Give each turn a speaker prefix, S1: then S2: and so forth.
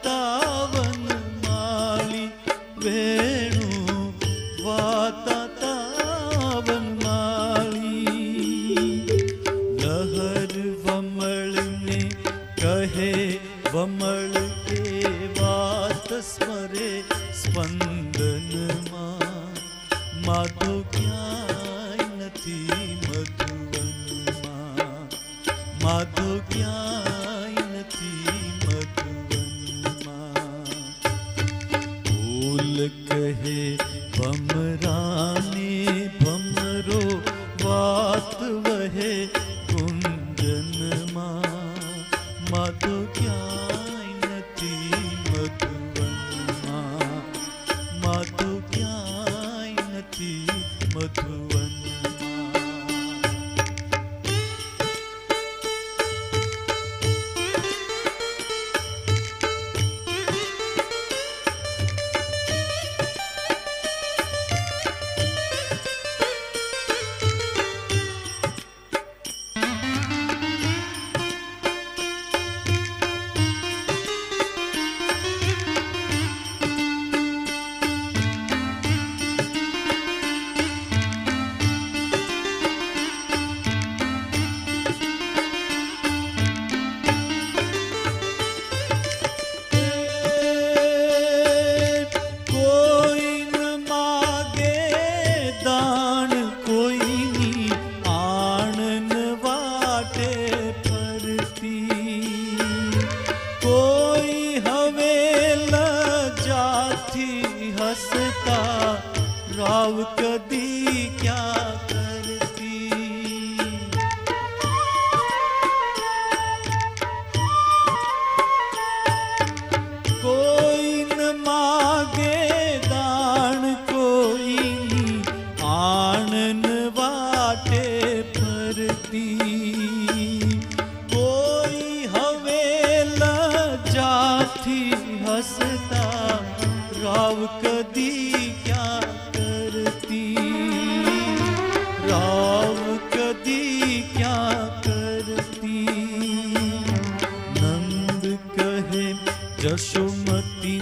S1: तावन माली वेणु वाता तावन माली लहर वमल ने कहे वमल के वात स्मरे स्पंदन माधो क्याय नथी मधुवन माधो क्याय नथी मधुवन फूल कहे भमराने भमरो वात वहे कुंजन माधो क्याय नथी मधुवन माधो क्याय नथी मधुवन हसता राव कदी क्या करती कोई न मागे दान कोई आनन वाटे फरती कोई हवेल जाथी हसता राव कदी क्या करती राव कदी क्या करती नंद कहे जशोमती